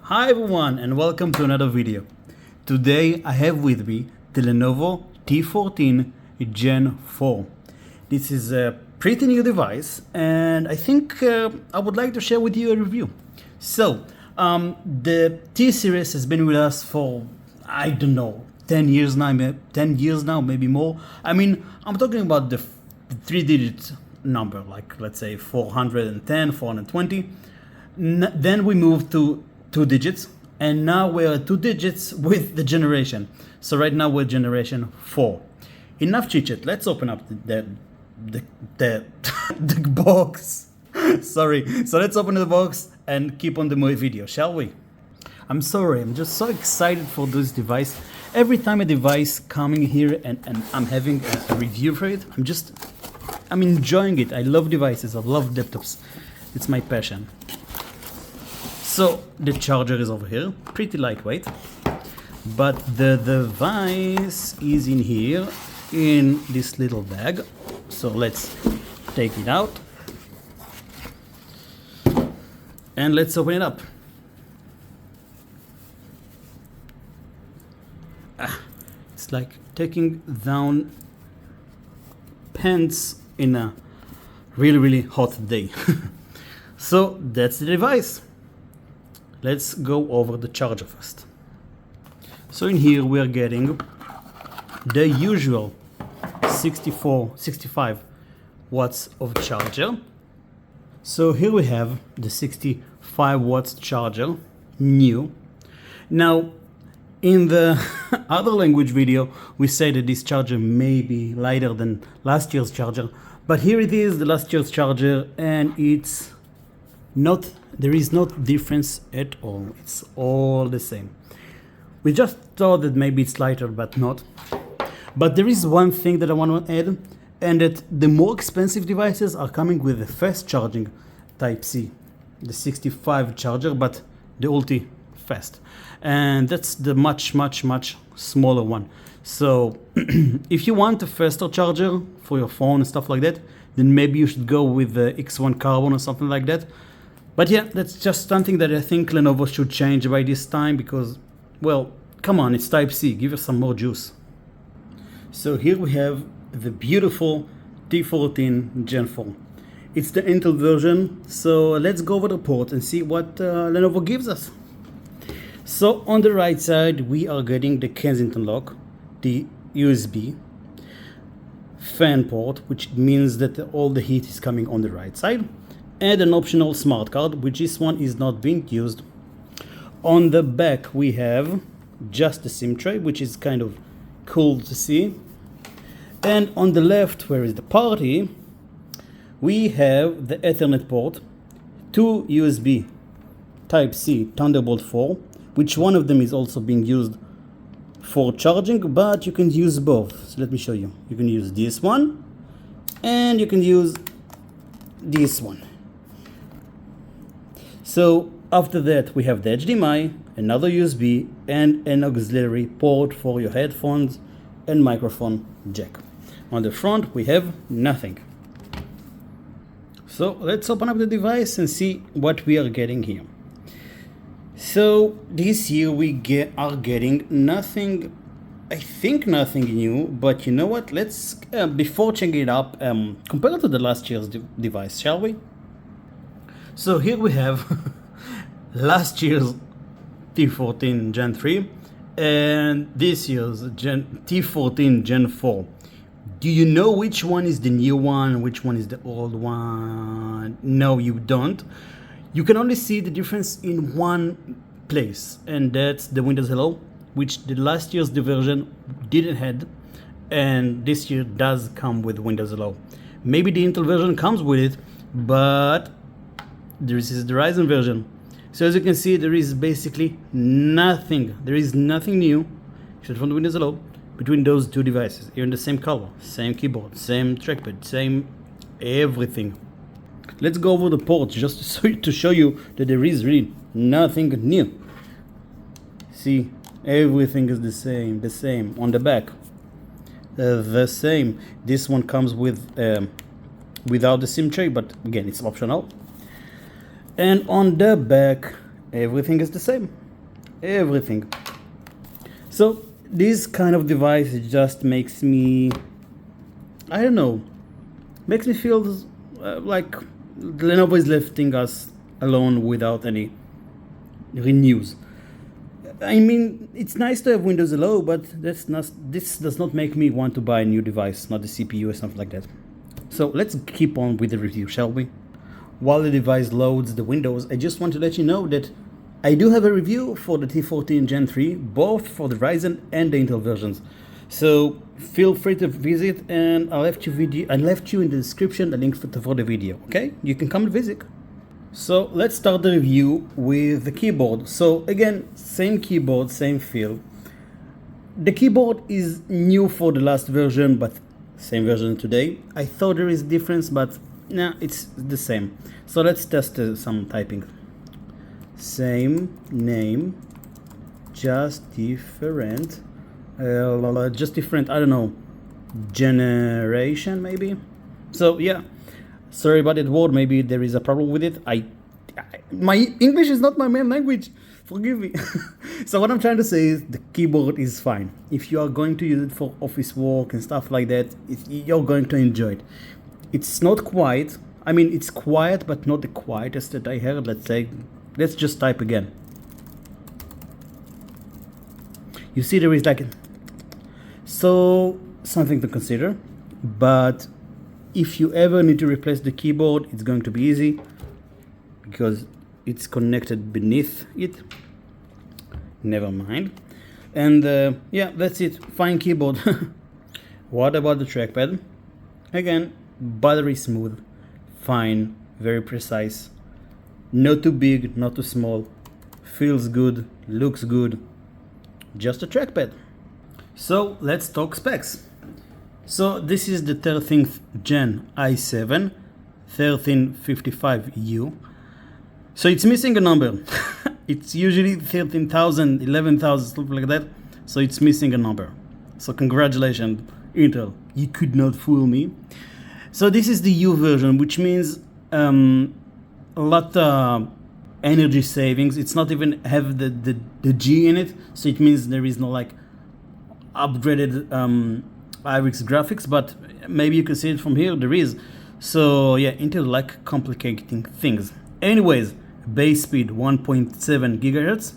Hi everyone and welcome to another video. Today I have with me the Lenovo T14 Gen 4. This is a pretty new device and I think I would like to share with you a review. So the T series has been with us for, I don't know, 10 years now, maybe more. I mean, I'm talking about the 3-digit number, like let's say 410, 420. Then we moved to 2 digits, and now we're at 2 digits with the generation. So right now we're generation 4. Enough chit chat. Let's open up the the box. Sorry. So let's open the box and keep on the video, shall we? I'm sorry. I'm just so excited for this device. Every time a device coming here and I'm having a review for it, I'm enjoying it. I love devices. I love laptops. It's my passion. So the charger is over here, pretty lightweight, but the device is in here in this little bag. So let's take it out and let's open it up. It's like taking down pants in a really hot day. So that's the device. Let's go over the charger first. So in here we are getting the usual 65 watts of charger. So here we have the 65 watts charger, new. Now in the other language video we say that this charger may be lighter than last year's charger, but here it is, the last year's charger, and it's not, there is no difference at all. It's all the same. We just thought that maybe it's lighter, but not. But there is one thing that I want to add, and that the more expensive devices are coming with the fast charging Type-C, the 65 charger, but the ultra fast, and that's the much smaller one. So if you want a faster charger for your phone and stuff like that, then maybe you should go with the X1 Carbon or something like that. But yeah, that's just something that I think Lenovo should change by this time, because, well, come on, it's Type-C, give us some more juice. So here we have the beautiful T14 Gen 4. It's the Intel version, so let's go over the port and see what Lenovo gives us. So on the right side we are getting the Kensington lock, the USB, fan port, which means that all the heat is coming on the right side, and an optional smart card, which this one is not being used. On the back we have just the SIM tray, which is kind of cool to see. And on the left, where is the party, we have the Ethernet port, 2 USB Type-C Thunderbolt 4, which one of them is also being used for charging, but you can use both. So let me show you. You can use this one and you can use this one. So after that we have the HDMI, another USB, and an auxiliary port for your headphones and microphone jack. On the front we have nothing. So let's open up the device and see what we are getting here. So this year we are getting nothing, I think nothing new, but you know what, let's before checking it up, compare it to the last year's device, shall we? So here we have last year's T14 Gen 3 and this year's T14 Gen 4. Do you know which one is the new one, which one is the old one? No, you don't. You can only see the difference in one place, and that's the Windows Hello, which the last year's version didn't have, and this year does come with Windows Hello. Maybe the Intel version comes with it, but this is the Ryzen version. So as you can see, there is basically nothing. There is nothing new, except from the Windows Hello, between those two devices. Even the same color, same keyboard, same trackpad, same everything. Let's go over the ports just to show you that there is really nothing new. See, everything is the same. On the back, the same. This one comes with without the SIM tray, but again, it's optional. And on the back, everything is the same. Everything. So this kind of device just makes me, I don't know, makes me feel like Lenovo is letting us alone without any renews. I mean, it's nice to have Windows Hello, but this does not make me want to buy a new device, not the CPU or something like that. So let's keep on with the review, shall we? While the device loads the Windows, I just want to let you know that I do have a review for the T14 Gen 3, both for the Ryzen and the Intel versions. So feel free to visit, and I left you in the description the link for the video. Okay, you can come and visit. So let's start the review with the keyboard. So again, same keyboard, same feel. The keyboard is new for the last version, but same version today. I thought there is a difference, but nah, it's the same. So let's test some typing. Same name, just different. Just different, I don't know, generation maybe. So yeah, sorry about that word, maybe there is a problem with it. My English is not my main language, forgive me. So what I'm trying to say is the keyboard is fine. If you are going to use it for office work and stuff like that, you're going to enjoy it. It's not quiet, I mean it's quiet, but not the quietest that I heard. Let's just type again. You see there is like, so something to consider, but if you ever need to replace the keyboard, it's going to be easy because it's connected beneath it. Never mind. And yeah, that's it. Fine keyboard. What about the trackpad? Again, buttery smooth, fine, very precise. Not too big, not too small. Feels good, looks good. Just a trackpad. So let's talk specs. So this is the 13th Gen i7 1355U. So it's missing a number. It's usually 13,000, 11,000, something like that. So it's missing a number. So congratulations, Intel. You could not fool me. So this is the U version, which means a lot energy savings. It's not even have the G in it. So it means there is no like upgraded IRIX graphics, but maybe you can see it from here, there is. So yeah, Intel like complicating things. Anyways, base speed 1.7 gigahertz,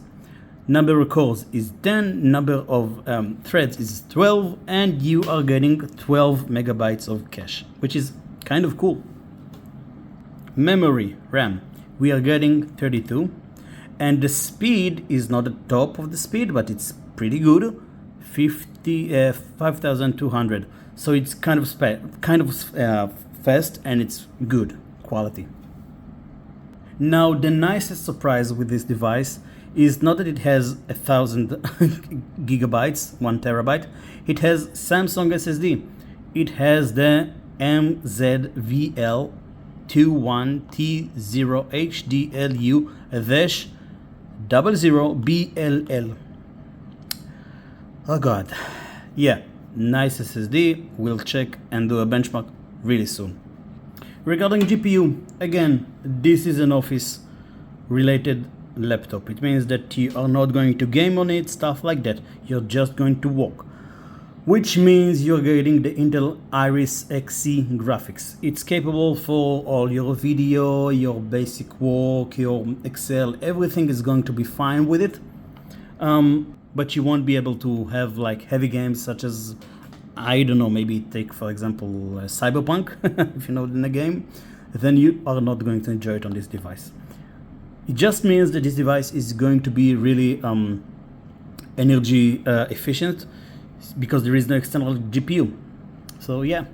number of cores is 10, number of threads is 12, and you are getting 12 megabytes of cache, which is kind of cool. Memory, RAM, we are getting 32, and the speed is not the top of the speed, but it's pretty good. 5200, so it's kind of fast, and it's good quality. Now the nicest surprise with this device is not that it has 1000 gigabytes, 1 terabyte. It has Samsung SSD. It has the MZVL21T0HDLU-00BLL. Oh god, yeah, nice SSD. We'll check and do a benchmark really soon. Regarding GPU, again, this is an office related laptop. It means that you are not going to game on it, stuff like that. You're just going to work, which means you're getting the Intel Iris Xe graphics. It's capable for all your video, your basic work, your Excel, everything is going to be fine with it. But you won't be able to have like heavy games such as, I don't know, maybe take for example Cyberpunk, if you know the game, then you are not going to enjoy it on this device. It just means that this device is going to be really energy efficient because there is no external GPU. So yeah,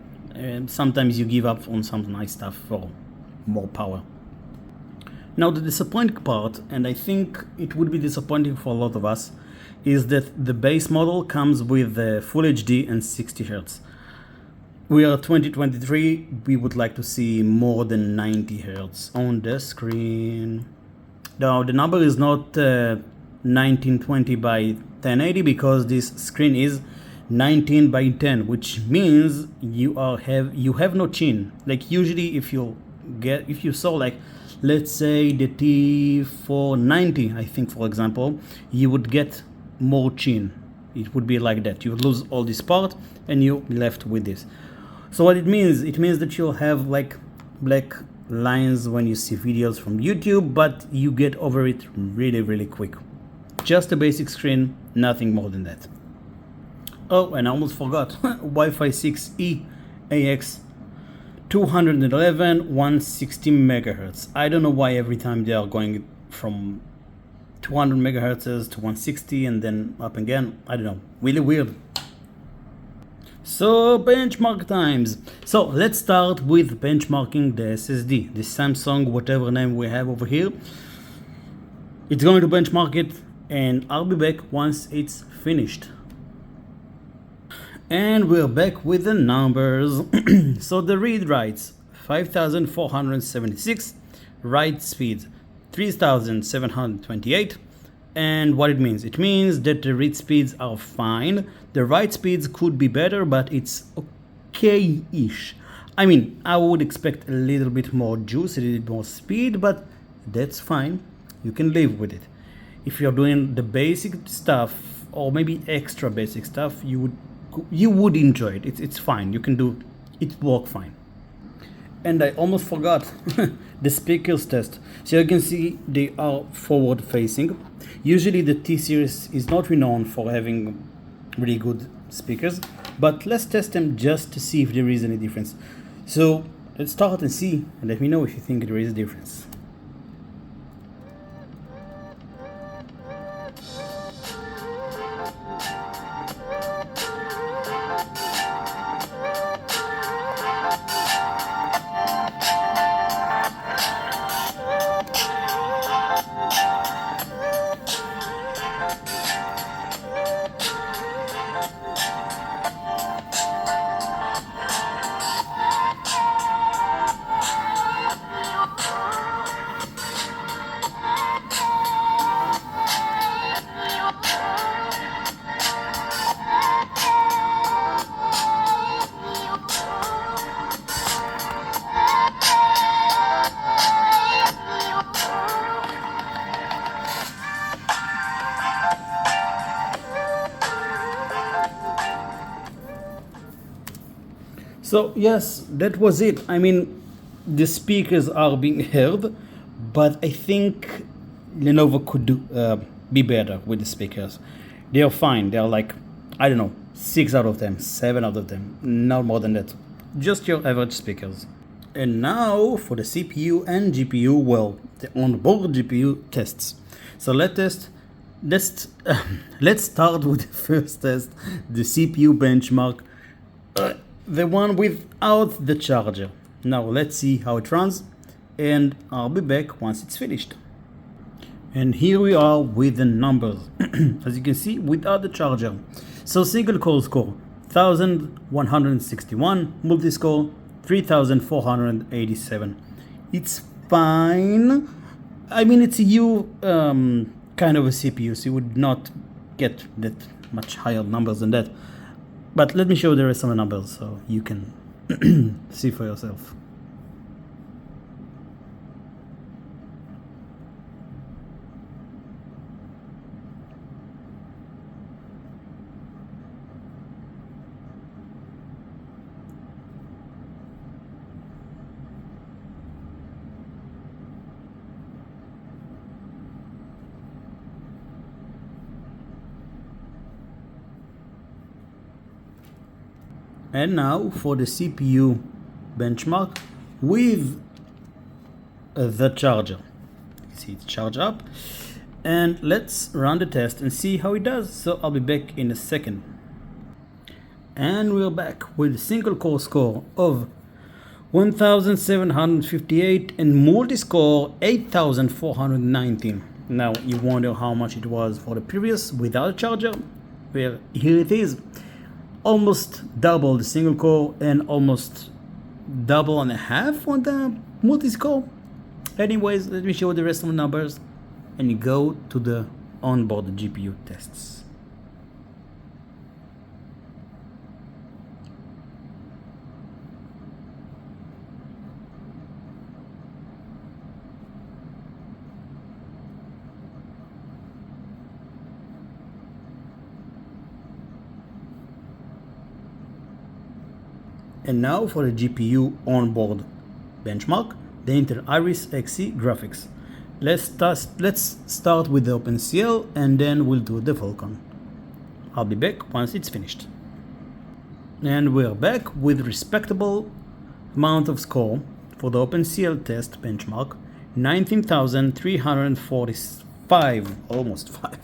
sometimes you give up on some nice stuff for more power. Now the disappointing part, and I think it would be disappointing for a lot of us, is that the base model comes with Full HD and 60 Hz. We are 2023, we would like to see more than 90 Hz on the screen. Now the number is not 1920 by 1080 because this screen is 19 by 10, which means you have no chin. Like usually if you saw like let's say the T490, I think, for example, you would get more chin. It would be like that. You would lose all this part and you're left with this. So what it means that you'll have like black lines when you see videos from YouTube, but you get over it really quick. Just a basic screen, nothing more than that. Oh, and I almost forgot, Wi-Fi 6E AX 211 160 megahertz. I don't know why every time they are going from 200 megahertz to 160 and then up again. I don't know, really weird. So benchmark times. So let's start with benchmarking the SSD, the Samsung whatever name we have over here. It's going to benchmark it and I'll be back once it's finished. And we're back with the numbers. So the read writes 5476, write speed 3728. And what it means that the read speeds are fine. The write speeds could be better, but it's okay-ish. I mean, I would expect a little bit more juice, a little bit more speed, but that's fine. You can live with it. If you're doing the basic stuff or maybe extra basic stuff, you would enjoy it. It's fine. You can do it, work fine. And I almost forgot the speakers test. So you can see they are forward facing. Usually the T series is not renowned for having really good speakers, but let's test them just to see if there is any difference. So let's start and see, and let me know if you think there is a difference. So yes, that was it. I mean, the speakers are being heard, but I think Lenovo could be better with the speakers. They are fine. They are like, I don't know, 6 out of 10, 7 out of 10, not more than that. Just your average speakers. And now for the CPU and GPU, well, the onboard GPU tests. So let's start with the first test, the CPU benchmark. The one without the charger. Now let's see how it runs and I'll be back once it's finished. And here we are with the numbers. As you can see, without the charger. So single core score 1161, multi-score 3487. It's fine. I mean, it's a U kind of a CPU, so you would not get that much higher numbers than that. But let me show the rest of the numbers so you can see for yourself. And now for the CPU benchmark with the charger. You see it's charged up. And let's run the test and see how it does. So I'll be back in a second. And we're back with a single core score of 1758 and multi-score 8419. Now you wonder how much it was for the previous without a charger. Well, here it is. Almost double the single core and almost double and a half on the multi-score. Anyways, let me show you the rest of the numbers and you go to the onboard GPU tests. And now for the GPU onboard benchmark, the Intel Iris Xe graphics. Let's start with the OpenCL and then we'll do the Vulkan. I'll be back once it's finished. And we're back with respectable amount of score for the OpenCL test benchmark, 19,345, almost 5.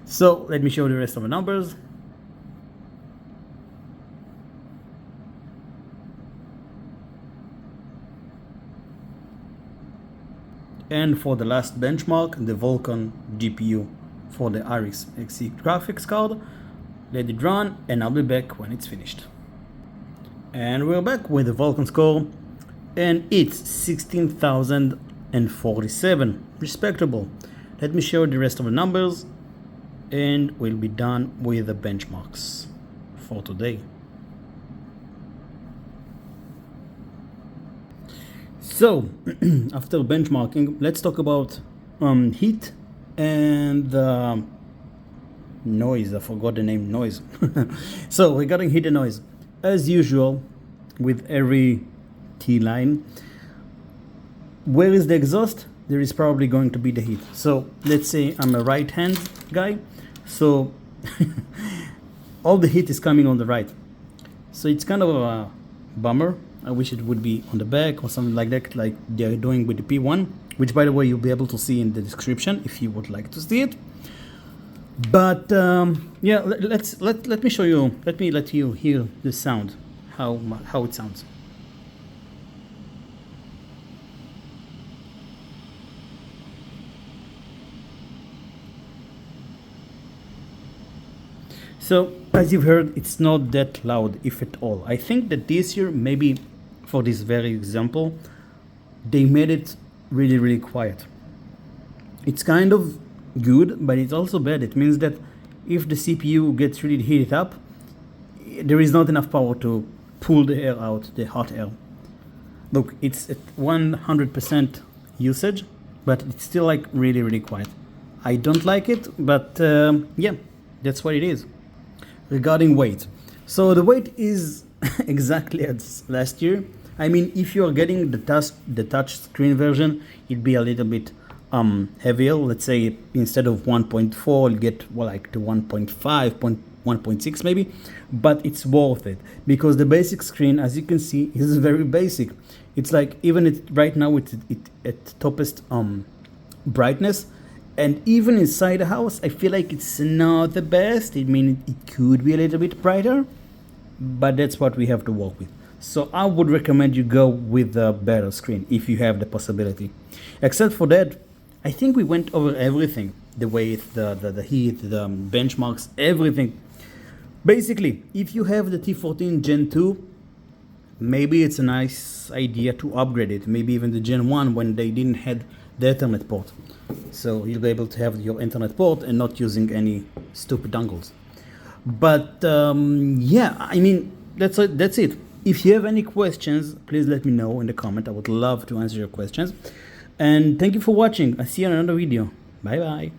So let me show you the rest of the numbers. And for the last benchmark, the Vulkan GPU for the Iris Xe graphics card, let it run and I'll be back when it's finished. And we're back with the Vulkan score, and it's 16,047, respectable. Let me show you the rest of the numbers and we'll be done with the benchmarks for today. So after benchmarking, let's talk about heat and noise. I forgot the name, noise. So regarding heat and noise, as usual with every T line, where is the exhaust? There is probably going to be the heat. So let's say I'm a right hand guy, so all the heat is coming on the right. So it's kind of a bummer. I wish it would be on the back or something like that, like they're doing with the P1, which by the way you'll be able to see in the description if you would like to see it. But yeah, let me show you. Let you hear the sound, how it sounds. So as you've heard, it's not that loud, if at all. I think that this year, maybe for this very example, they made it really, really quiet. It's kind of good, but it's also bad. It means that if the CPU gets really heated up, there is not enough power to pull the air out, the hot air. Look, it's at 100% usage, but it's still like really, really quiet. I don't like it, but yeah, that's what it is. Regarding weight, so the weight is exactly as last year. I mean, if you are getting the touch screen version, it'd be a little bit heavier. Let's say instead of 1.4, you'll get like to 1.5, 1.6 maybe, but it's worth it because the basic screen, as you can see, is very basic. It's like even right now it's at toppest brightness, and even inside the house, I feel like it's not the best. I mean, it could be a little bit brighter, but that's what we have to work with. So I would recommend you go with the better screen if you have the possibility. Except for that, I think we went over everything. The weight, the heat, the benchmarks, everything. Basically, if you have the T14 Gen 2, maybe it's a nice idea to upgrade it. Maybe even the Gen 1 when they didn't have the Ethernet port. So you'll be able to have your internet port and not using any stupid dongles. But yeah, I mean, that's it. If you have any questions, please let me know in the comment. I would love to answer your questions. And thank you for watching. I'll see you in another video. Bye bye.